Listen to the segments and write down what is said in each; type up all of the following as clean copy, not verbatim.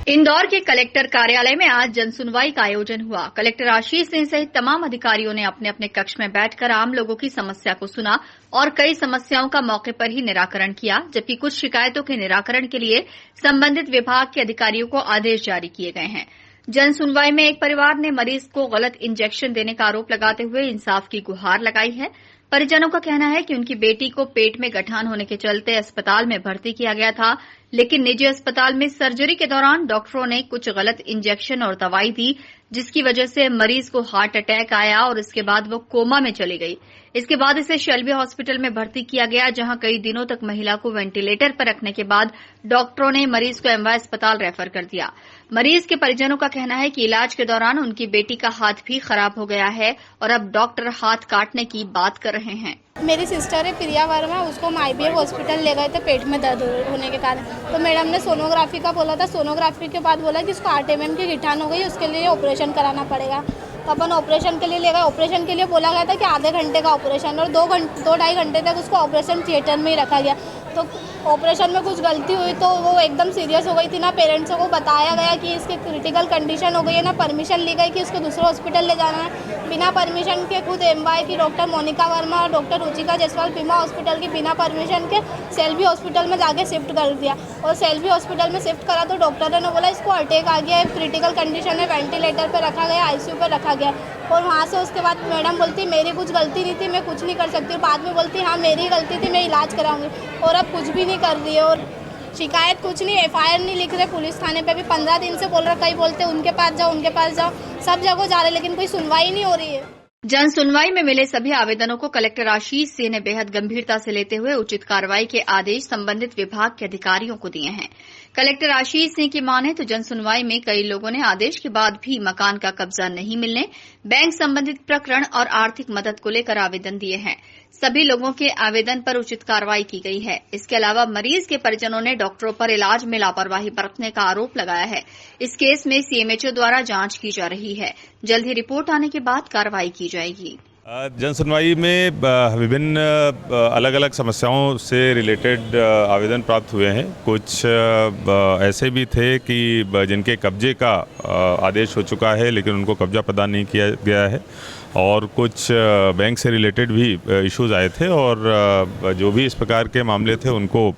इंदौर के कलेक्टर कार्यालय में आज जनसुनवाई का आयोजन हुआ। कलेक्टर आशीष सिंह सहित तमाम अधिकारियों ने अपने अपने कक्ष में बैठकर आम लोगों की समस्या को सुना और कई समस्याओं का मौके पर ही निराकरण किया, जबकि कुछ शिकायतों के निराकरण के लिए संबंधित विभाग के अधिकारियों को आदेश जारी किए गए हैं। जनसुनवाई में एक परिवार ने मरीज को गलत इंजेक्शन देने का आरोप लगाते हुए इंसाफ की गुहार लगाई है। परिजनों का कहना है कि उनकी बेटी को पेट में गठान होने के चलते अस्पताल में भर्ती किया गया था, लेकिन निजी अस्पताल में सर्जरी के दौरान डॉक्टरों ने कुछ गलत इंजेक्शन और दवाई दी, जिसकी वजह से मरीज को हार्ट अटैक आया और इसके बाद वो कोमा में चली गई। इसके बाद इसे शेल्बी हॉस्पिटल में भर्ती किया गया, जहां कई दिनों तक महिला को वेंटिलेटर पर रखने के बाद डॉक्टरों ने मरीज को एमवाय अस्पताल रेफर कर दिया। मरीज के परिजनों का कहना है कि इलाज के दौरान उनकी बेटी का हाथ भी खराब हो गया है और अब डॉक्टर हाथ काटने की बात कर रहे हैं। मेरी सिस्टर है प्रिया वर्मा, उसको हम IBF हॉस्पिटल ले गए थे पेट में दर्द होने के कारण। तो मैडम ने सोनोग्राफी का बोला था, सोनोग्राफी के बाद बोला कि इसको 8 mm की गिठान हो गई, उसके लिए ऑपरेशन कराना पड़ेगा। तो अपन ऑपरेशन के लिए ले गए। ऑपरेशन के लिए बोला गया था कि आधे घंटे का ऑपरेशन और 2-2.5 घंटे तक उसको ऑपरेशन थिएटर में ही रखा गया। तो ऑपरेशन में कुछ गलती हुई तो वो एकदम सीरियस हो गई थी। ना पेरेंट्स को बताया गया कि इसकी क्रिटिकल कंडीशन हो गई है, ना परमिशन ली गई कि उसको दूसरे हॉस्पिटल ले जाना है। बिना परमिशन के खुद एमवाय की डॉक्टर मोनिका वर्मा और doctor Ruchika Jaiswal Pima hospital की बिना परमिशन के शेल्बी हॉस्पिटल में जाके शिफ्ट कर दिया। और शेल्बी हॉस्पिटल में शिफ्ट करा तो डॉक्टर ने बोला इसको अटैक आ गया है, क्रिटिकल कंडीशन है, वेंटिलेटर पर रखा गया, ICU पर रखा गया। और वहाँ से उसके बाद मैडम बोलती मेरी कुछ गलती नहीं थी, मैं कुछ नहीं कर सकती। और बाद में बोलती हाँ मेरी गलती थी, मैं इलाज कराऊंगी। और अब कुछ भी नहीं कर रही है और शिकायत कुछ नहीं, FIR नहीं लिख रहे। पुलिस थाने पे भी 15 दिन से बोल रहा, कई बोलते उनके पास जाओ, सब जगह जा रहे, लेकिन कोई सुनवाई नहीं हो रही है। जन सुनवाई में मिले सभी आवेदनों को कलेक्टर आशीष सिंह ने बेहद गंभीरता से लेते हुए उचित कार्रवाई के आदेश संबंधित विभाग के अधिकारियों को दिए हैं। कलेक्टर आशीष सिंह की माने तो जन सुनवाई में कई लोगों ने आदेश के बाद भी मकान का कब्जा नहीं मिलने, बैंक संबंधित प्रकरण और आर्थिक मदद को लेकर आवेदन दिए हैं। सभी लोगों के आवेदन पर उचित कार्रवाई की गई है। इसके अलावा मरीज के परिजनों ने डॉक्टरों पर इलाज में लापरवाही बरतने का आरोप लगाया है। इस केस में CMHO द्वारा जांच की जा रही है। जल्द ही रिपोर्ट आने के बाद कार्रवाई की जाएगी। जन सुनवाई में विभिन्न अलग अलग समस्याओं से रिलेटेड आवेदन प्राप्त हुए हैं। कुछ ऐसे भी थे कि जिनके कब्जे का आदेश हो चुका है लेकिन उनको कब्जा प्रदान नहीं किया गया है, और कुछ बैंक से रिलेटेड भी इश्यूज आए थे। और जो भी इस प्रकार के मामले थे उनको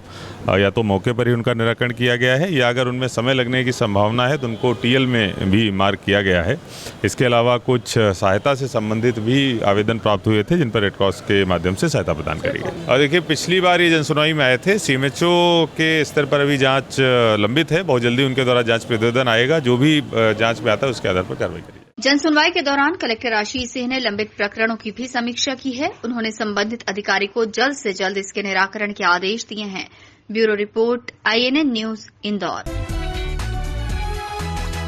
या तो मौके पर ही उनका निराकरण किया गया है, या अगर उनमें समय लगने की संभावना है तो उनको TL में भी मार्क किया गया है। इसके अलावा कुछ सहायता से संबंधित भी आवेदन प्राप्त हुए थे जिन पर रेड क्रॉस के माध्यम से सहायता प्रदान करी गई। और देखिए, पिछली बार ये जनसुनवाई में आए थे, CMHO के स्तर पर अभी जाँच लंबित है। बहुत जल्दी उनके द्वारा जाँच प्रतिवेदन आएगा, जो भी जाँच में आता है उसके आधार पर कार्रवाई करेगी। जनसुनवाई के दौरान कलेक्टर आशीष सिंह ने लंबित प्रकरणों की भी समीक्षा की है। उन्होंने संबंधित अधिकारी को जल्द से जल्द इसके निराकरण के आदेश दिए हैं। Bureau report, INN news, Indore.